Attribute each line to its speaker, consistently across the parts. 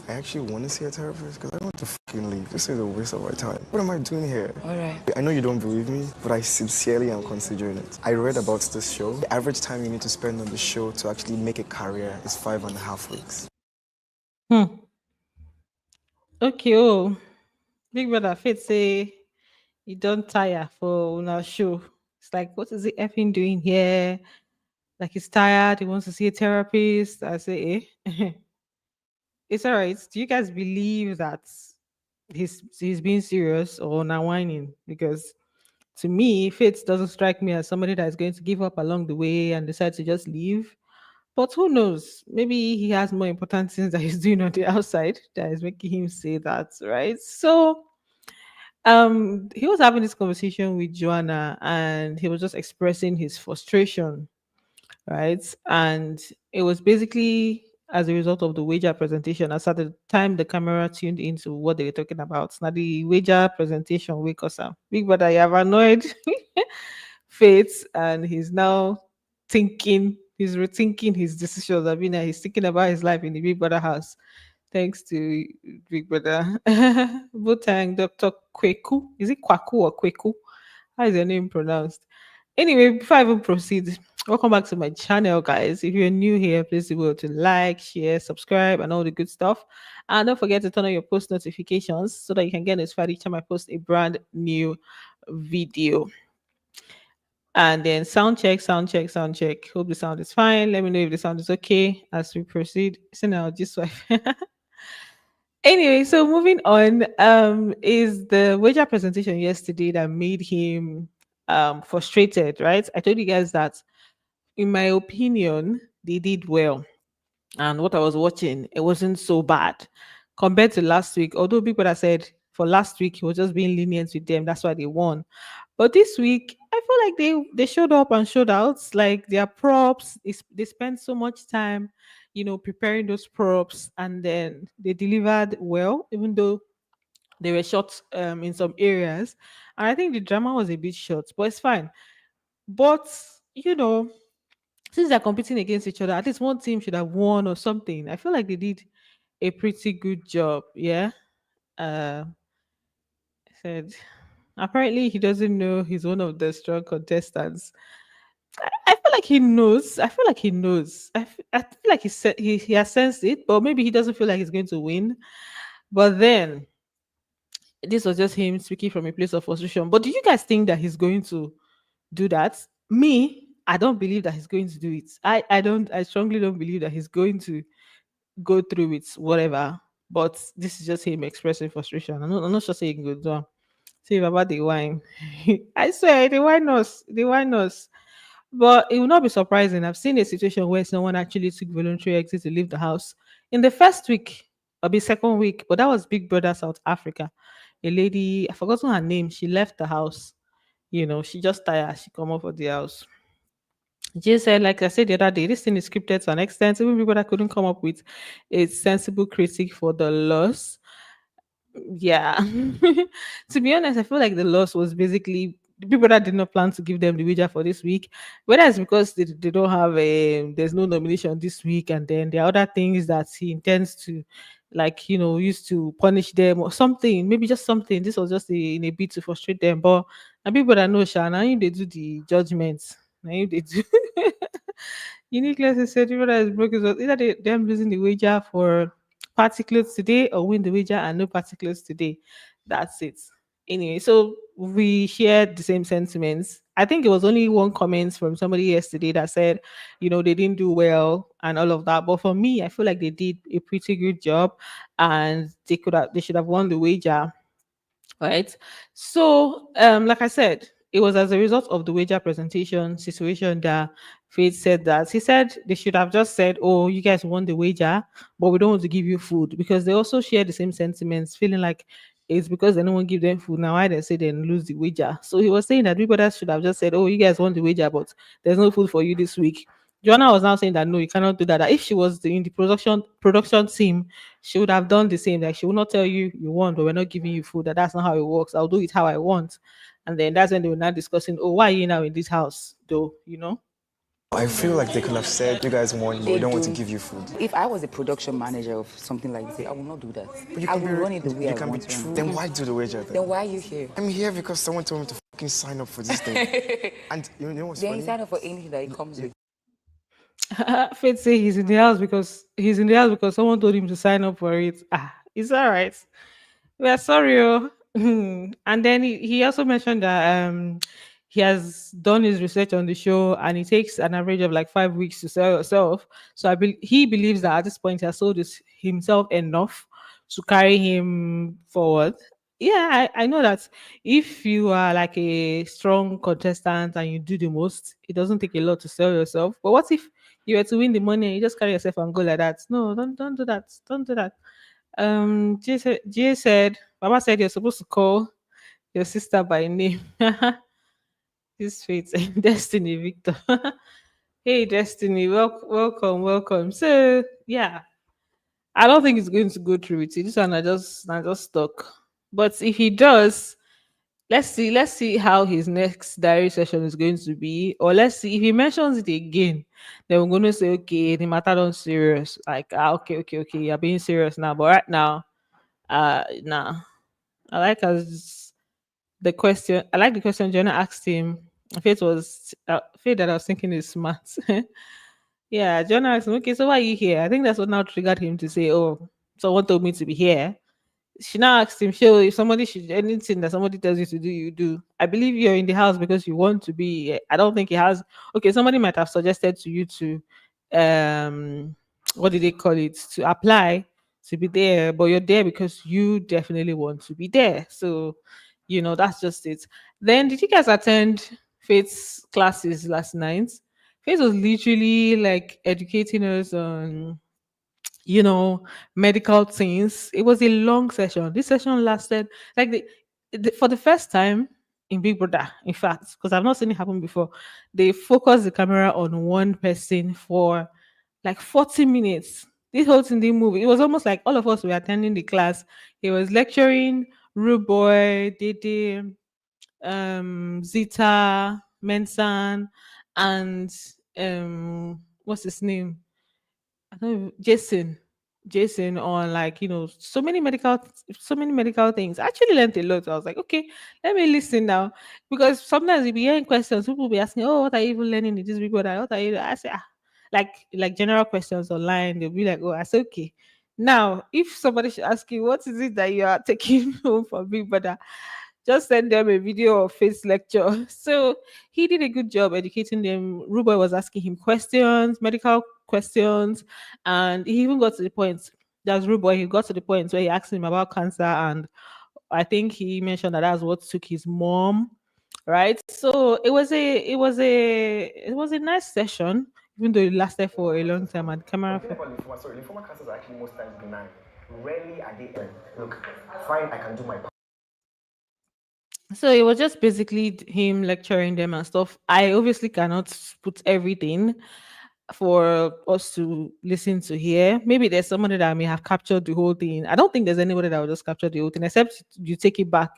Speaker 1: I actually want to see a therapist because I don't want to fucking leave. This is a waste of my time. What am I doing here?
Speaker 2: All right.
Speaker 1: I know you don't believe me, but I sincerely am considering it. I read about this show. The average time you need to spend on the show to actually make a career is 5.5 weeks.
Speaker 2: Hmm. Okay. Oh, Big Brother Faith say you don't tire for our show. It's like, what is he effing doing here? Like he's tired. He wants to see a therapist. I say, eh. It's all right. Do you guys believe that he's being serious or not whining? Because to me, Faith doesn't strike me as somebody that is going to give up along the way and decide to just leave. But who knows? Maybe he has more important things that he's doing on the outside that is making him say that, right? So he was having this conversation with Joanna and he was just expressing his frustration, right? And it was basically as a result of the wager presentation. As at the time the camera tuned into what they were talking about. Now the wager presentation wake us up. Big brother, you have annoyed Faith, and he's now he's rethinking his decisions. I mean, he's thinking about his life in the Big Brother house. Thanks to Big Brother. Botang Dr. Kweku. Is it Kwaku or Kweku? How is your name pronounced? Anyway, before I even proceed, welcome back to my channel, guys. If you're new here, please be able to like, share, subscribe, and all the good stuff. And don't forget to turn on your post notifications so that you can get notified each time I post a brand new video. And then sound check, sound check, sound check. Hope the sound is fine. Let me know if the sound is okay as we proceed. So now just swipe. Anyway, so moving on, is the wager presentation yesterday that made him frustrated, right? I told you guys that in my opinion, they did well. And what I was watching, it wasn't so bad compared to last week. Although people that said for last week he was just being lenient with them, that's why they won. But this week, I feel like they showed up and showed out. Like their props, they spent so much time, preparing those props, and then they delivered well, even though they were short in some areas. And I think the drama was a bit short, but it's fine. But you know, since they're competing against each other, at least one team should have won or something. I feel like they did a pretty good job. Yeah. Uh, said apparently he doesn't know he's one of the strong contestants. I feel like he knows. I feel like he knows. I feel like he has sensed it, but maybe he doesn't feel like he's going to win. But then this was just him speaking from a place of frustration. But do you guys think that he's going to do that? Me, I don't believe that he's going to do it. I strongly don't believe that he's going to go through with whatever. But this is just him expressing frustration. I'm not sure saying good. See about the wine. I swear the wine knows. The wine knows. But it will not be surprising. I've seen a situation where someone actually took voluntary exit to leave the house in the first week or the second week, but that was Big Brother South Africa. A lady, I forgotten her name, she left the house. She just tired. She come up of the house. Jay said, like I said the other day, this thing is scripted to an extent. Even people that couldn't come up with a sensible critique for the loss. Yeah. To be honest, I feel like the loss was basically the people that did not plan to give them the wager for this week. Whether it's because they don't have there's no nomination this week, and then there are other things that he intends to, like, used to punish them or something, maybe just something. This was just in a bit to frustrate them. But and people that know Sha, now they do the judgments. Now they do. Uniqueness said people that is broke is either them losing the wager for party clothes today or win the wager and no party clothes today. That's it. Anyway, so we shared the same sentiments. I think it was only one comment from somebody yesterday that said, they didn't do well and all of that. But for me, I feel like they did a pretty good job and they should have won the wager, right? So, like I said, it was as a result of the wager presentation situation that Faith said that he said they should have just said, "Oh, you guys won the wager, but we don't want to give you food," because they also share the same sentiments, feeling like it's because they don't want to give them food. Now, why they say they lose the wager? So he was saying that people that should have just said, "Oh, you guys won the wager, but there's no food for you this week." Joanna was now saying that no, you cannot do that. That if she was in the production team, she would have done the same. Like she will not tell you you want, but we're not giving you food. That's not how it works. I'll do it how I want. And then that's when they were not discussing, oh, why are you now in this house? Though.
Speaker 1: I feel like they could have said, you guys want, but we
Speaker 3: They
Speaker 1: don't want to
Speaker 3: don't.
Speaker 1: give you food.
Speaker 3: If I was a production manager of something like this, I will not do that.
Speaker 1: But you
Speaker 3: I
Speaker 1: can
Speaker 3: will run it the way
Speaker 1: you
Speaker 3: I
Speaker 1: can be
Speaker 3: want to
Speaker 1: true.
Speaker 3: run
Speaker 1: Then
Speaker 3: it.
Speaker 1: why do the wager then?
Speaker 3: Then why are you here?
Speaker 1: I'm here because someone told me to fucking sign up for this thing. And you know what's
Speaker 3: Then you
Speaker 1: funny?
Speaker 3: sign up for anything that it comes with.
Speaker 2: Faith say he's in the house because someone told him to sign up for it. It's all right. We are sorry. Oh. And then he also mentioned that he has done his research on the show and it takes an average of like 5 weeks to sell yourself. So he believes that at this point he has sold himself enough to carry him forward. Yeah, I know that if you are like a strong contestant and you do the most, it doesn't take a lot to sell yourself. But what if you were to win the money and you just carry yourself and go like that? No, don't do that. Don't do that. Jay said, Baba said you're supposed to call your sister by name. This fate, Destiny Victor. Hey, Destiny, welcome, welcome. So, yeah, I don't think it's going to go through with it. This one I just stuck. But if he does, let's see how his next diary session is going to be, or let's see if he mentions it again. Then we're going to say, okay, the matter don't serious. Like, okay, you're being serious now. But right now, nah. I like as the question. I like the question Jonah asked him. If it was Faith that I was thinking is smart. Yeah, Jonah asked him, okay, so why are you here? I think that's what now triggered him to say, oh, someone told me to be here. She now asked him, "Sure, if somebody should anything that somebody tells you to do, you do." I believe you're in the house because you want to be here. I don't think he has. Okay, somebody might have suggested to you to, um, what did they call it? To apply to be there, but you're there because you definitely want to be there. So, that's just it. Then did you guys attend Faith's classes last night? Faith was literally like educating us on you know, medical things. It was a long session. This session lasted like for the first time in Big Brother, in fact, because I've not seen it happen before. They focused the camera on one person for like 40 minutes. This whole thing didn't move. It was almost like all of us were attending the class. He was lecturing Rude Boy, Dede, Zita, Mensan, and what's his name? I don't even, Jason on like so many medical things. I actually learned a lot. I was like, okay, let me listen now because sometimes you be hearing questions. People be asking, oh, what are you even learning in this big brother? What are you? I say, like general questions online. They'll be like, oh, I say, okay. Now, if somebody should ask you, what is it that you are taking home from Big Brother? Just send them a video of face lecture. So he did a good job educating them. Ruboy was asking him questions, medical questions, and he even got to the point. That's Ruboy. He got to the point where he asked him about cancer, and I think he mentioned that that's what took his mom. Right. So it was a nice session, even though it lasted for a long time. And the camera.
Speaker 1: The thing about lymphoma, sorry, lymphoma cancers are actually most times benign. Rarely are they. Look, fine, I can do my part.
Speaker 2: So it was just basically him lecturing them and stuff. I obviously cannot put everything for us to listen to here. Maybe there's somebody that may have captured the whole thing. I don't think there's anybody that will just capture the whole thing, except you take it back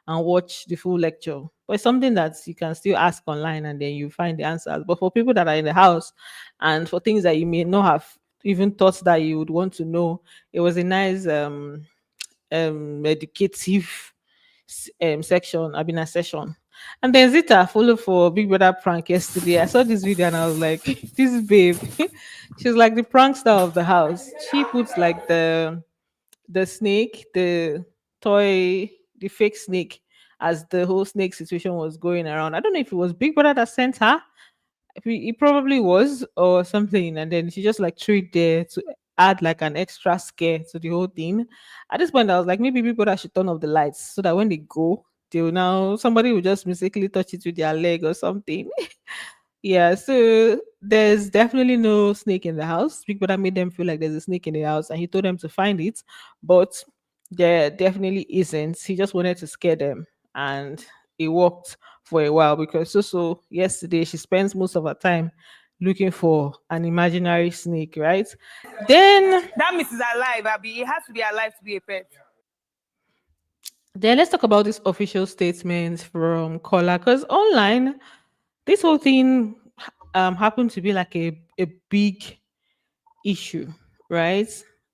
Speaker 2: and watch the full lecture. But it's something that you can still ask online and then you find the answers. But for people that are in the house and for things that you may not have even thought that you would want to know, it was a nice educative section, I've been a session. And then Zita followed for Big Brother prank yesterday. I saw this video and I was like, this babe, she's like the prankster of the house. She puts like the snake, the toy, the fake snake, as the whole snake situation was going around. I don't know if it was Big Brother that sent her. It probably was or something, and then she just like threw it there to add like an extra scare to the whole thing. At this point, I was like, maybe people that should turn off the lights so that when they go, they'll now somebody will just mistakenly touch it with their leg or something. Yeah, so there's definitely no snake in the house. Big Brother made them feel like there's a snake in the house, and he told them to find it, but there definitely isn't. He just wanted to scare them, and it worked for a while because yesterday she spends most of her time looking for an imaginary snake, right? Then
Speaker 4: That means it's alive, Abby. It has to be alive to be a pet.
Speaker 2: then let's talk about this official statement from Kola because online this whole thing. happened to be like a big issue, right?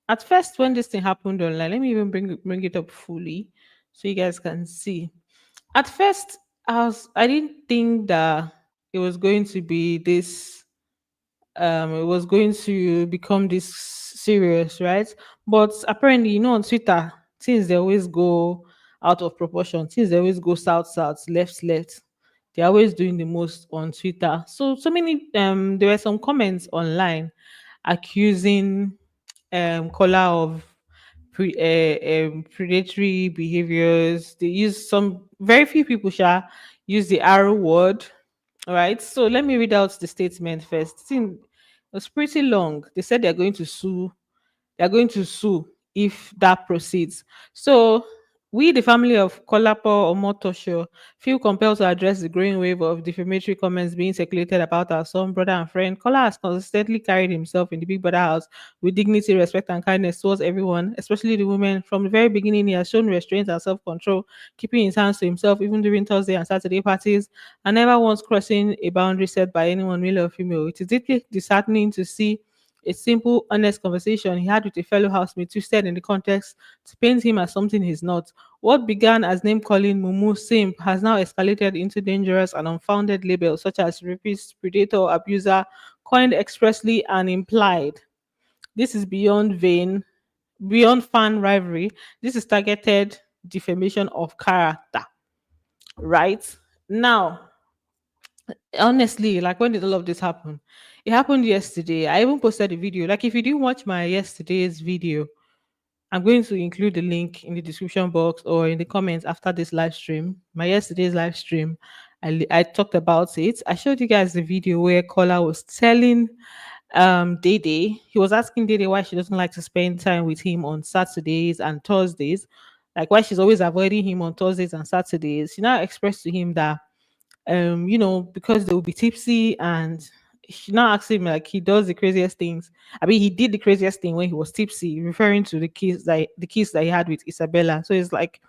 Speaker 2: At first, when this thing happened online, let me even bring it up fully so you guys can see. At first, I didn't think that it was going to be this it was going to become this serious, right? But apparently, on Twitter, things they always go out of proportion. Things they always go south, south, left, left. They're always doing the most on Twitter. So many there were some comments online accusing Kola of predatory behaviors. They use some very few people shall use the arrow word. All right. So let me read out the statement first. It was pretty long. They said they're going to sue if that proceeds. So we, the family of Kolapo Omotosho, feel compelled to address the growing wave of defamatory comments being circulated about our son, brother, and friend. Kola has consistently carried himself in the Big Brother house with dignity, respect, and kindness towards everyone, especially the women. From the very beginning, he has shown restraint and self-control, keeping his hands to himself even during Thursday and Saturday parties, and never once crossing a boundary set by anyone, male or female. It is deeply disheartening to see a simple, honest conversation he had with a fellow housemate twisted in the context to paint him as something he's not. What began as name calling Mumu Simp has now escalated into dangerous and unfounded labels such as rapist, predator, abuser, coined expressly and implied. This is beyond fan rivalry. This is targeted defamation of character. Right? Now, honestly, like when did all of this happen? It happened yesterday. I even posted a video. Like if you didn't watch my yesterday's video, I'm going to include the link in the description box or in the comments after this live stream. My yesterday's live stream, I talked about it. I showed you guys the video where Kola was telling Dede, he was asking Dede why she doesn't like to spend time with him on Saturdays and Thursdays, like why she's always avoiding him on Thursdays and Saturdays. She now expressed to him that because they will be tipsy, and she now asks him like he does the craziest things. I mean, he did the craziest thing when he was tipsy, referring to the kiss that he had with Isabella. So it's like,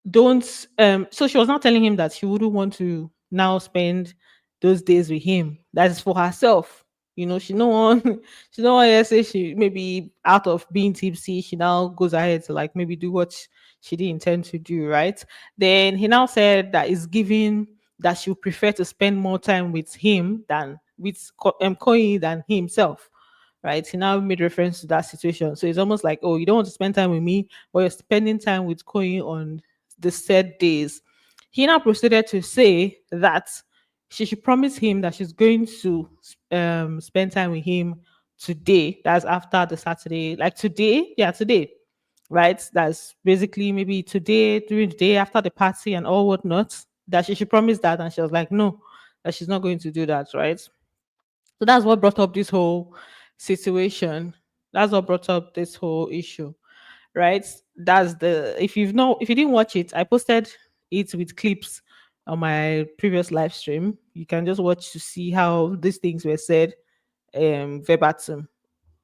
Speaker 2: don't so she was not telling him that she wouldn't want to now spend those days with him. That is for herself. She no one she no one else say she maybe out of being tipsy, she now goes ahead to like maybe do what she didn't intend to do, right? Then he now said that is giving that she would prefer to spend more time with him than with Koyi than himself, right? He now made reference to that situation. So it's almost like, oh, you don't want to spend time with me, but you're spending time with Koyi on the said days. He now proceeded to say that she should promise him that she's going to spend time with him today. That's after the Saturday, like today, yeah, today, right? That's basically maybe today, during the day after the party and all whatnot. That she should promise that, and she was like, no, that she's not going to do that, right? So that's what brought up this whole situation. That's what brought up this whole issue, right? That's the if you didn't watch it, I posted it with clips on my previous live stream. You can just watch to see how these things were said verbatim.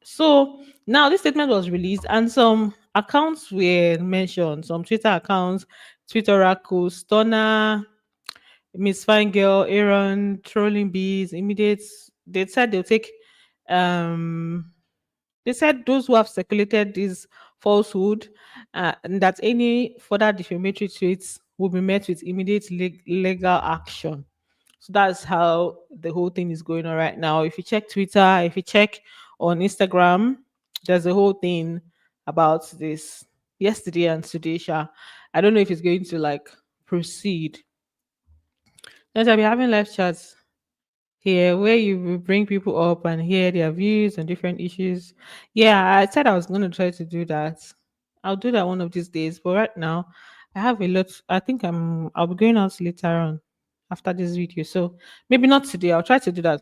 Speaker 2: So now this statement was released, and some accounts were mentioned, some Twitter accounts, Twitter Oracle, Stunner, Miss Fine Girl, Aaron, Trolling Bees, Immediate. They said they'll take um they said those who have circulated this falsehood, and that any further defamatory tweets will be met with immediate legal action. So that's how the whole thing is going on right now. If you check Twitter, if you check on Instagram, there's a whole thing about this yesterday and today. I don't know if it's going to like proceed. Yes, I'll be having live chats here where you will bring people up and hear their views on different issues. Yeah, I said I was going to try to do that. I'll do that one of these days. But right now, I have a lot. I think I'll be going out later on after this video. So maybe not today. I'll try to do that.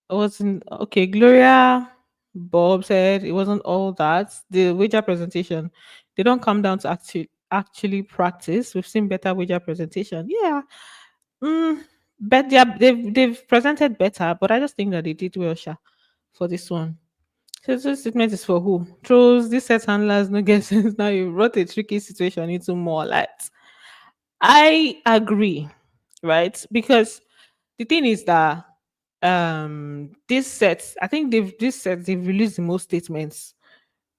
Speaker 2: It wasn't okay. Gloria Bob said it wasn't all that. The wager presentation, they don't come down to actually practice. We've seen better wager presentation. Yeah, Mm, but they've presented better, but I just think that they did well, for this one. So this statement is for who? Trolls, this set handlers, no guesses. Now you brought a tricky situation into more light. I agree, right? Because the thing is that this set, I think they've released the most statements.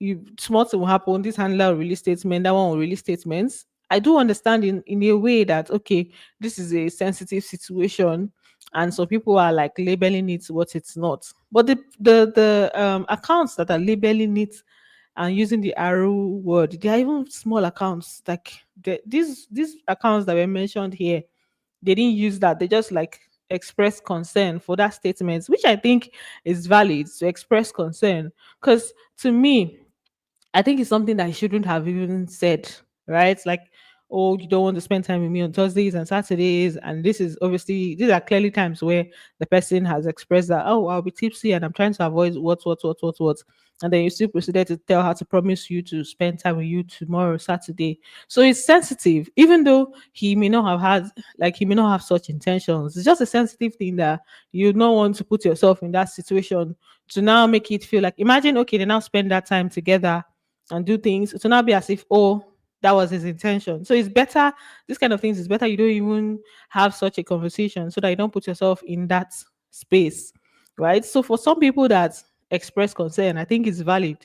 Speaker 2: You Something will happen, this handler will release statement, that one will release statements. I do understand in a way that okay, this is a sensitive situation and so people are like labeling it what it's not. But the accounts that are labeling it and using the arrow word, they are even small accounts. Like these accounts that were mentioned here, they didn't use that. They just like express concern for that statement, which I think is valid to express concern. Because to me, I think it's something that I shouldn't have even said, right? Like, oh, you don't want to spend time with me on Thursdays and Saturdays. And this is obviously, these are clearly times where the person has expressed that, oh, I'll be tipsy and I'm trying to avoid what. And then you still proceeded to tell her to promise you to spend time with you tomorrow, Saturday. So it's sensitive, even though he may not have he may not have such intentions. It's just a sensitive thing that you don't want to put yourself in that situation to now make it feel like, imagine, okay, they now spend that time together and do things to not be as if, oh, that was his intention. So it's better, this kind of things is better you don't even have such a conversation so that you don't put yourself in that space, right? So for some people that express concern, I think it's valid.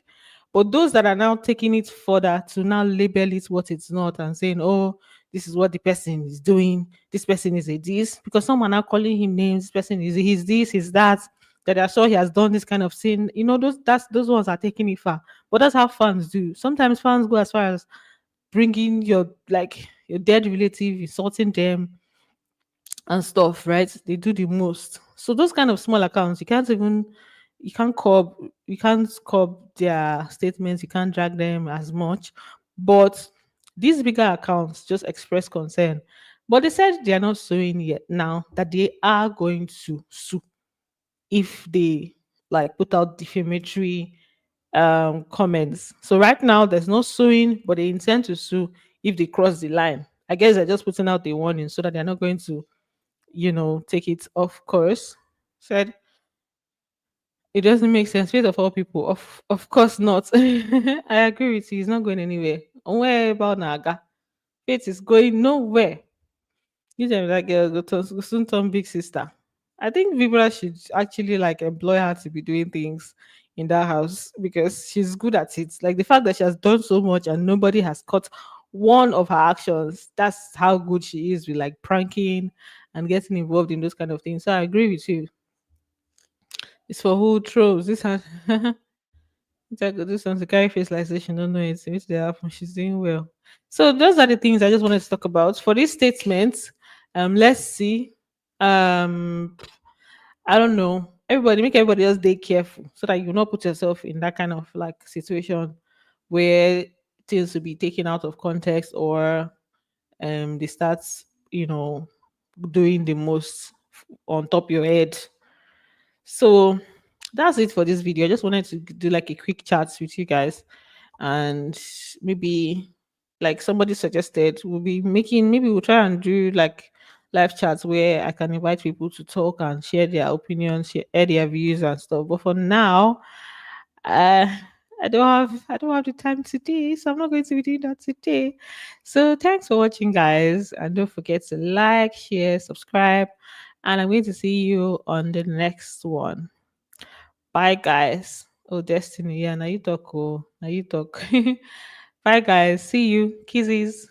Speaker 2: But those that are now taking it further to now label it what it's not and saying, oh, this is what the person is doing, this person is a this, because someone now calling him names, this person is he's this, he's that, that I saw he has done this kind of thing. You know, those ones are taking it far. But that's how fans do. Sometimes fans go as far as bringing your dead relative, insulting them and stuff, right? They do the most. So those kind of small accounts, you can't curb their statements, you can't drag them as much. But these bigger accounts just express concern. But they said they are not suing yet now, that they are going to sue if they like put out defamatory comments. So right now there's no suing, but they intend to sue if they cross the line. I guess they're just putting out the warning so that they're not going to, take it off course. Said it doesn't make sense. Fate of all people, of course not. I agree with you. It's not going anywhere. Where about Naga? Fate is going nowhere. You tell me that girl go soon turn big sister. I think Vibra should actually like employ her to be doing things in that house because she's good at it. Like the fact that she has done so much and nobody has caught one of her actions. That's how good she is with like pranking and getting involved in those kind of things. So I agree with you. It's for who trolls. This has I could do something to carry face like this. She don't know it. Which they happen. She's doing well. So those are the things I just wanted to talk about. For this statement, let's see. Um I don't know. Make everybody else stay careful so that you not put yourself in that kind of like situation where things will be taken out of context or they start, you know, doing the most on top of your head. So that's it for this video. I just wanted to do like a quick chat with you guys and maybe like somebody suggested maybe we'll try and do like live chats where I can invite people to talk and share their opinions, share their views and stuff. But for now, uh I don't have the time today, so I'm not going to be doing that today. So thanks for watching, guys, and don't forget to like, share, subscribe, and I'm going to see you on the next one. Bye, guys. Oh, Destiny, yeah, now you talk. Oh, now you talk. Bye, guys. See you. Kisses.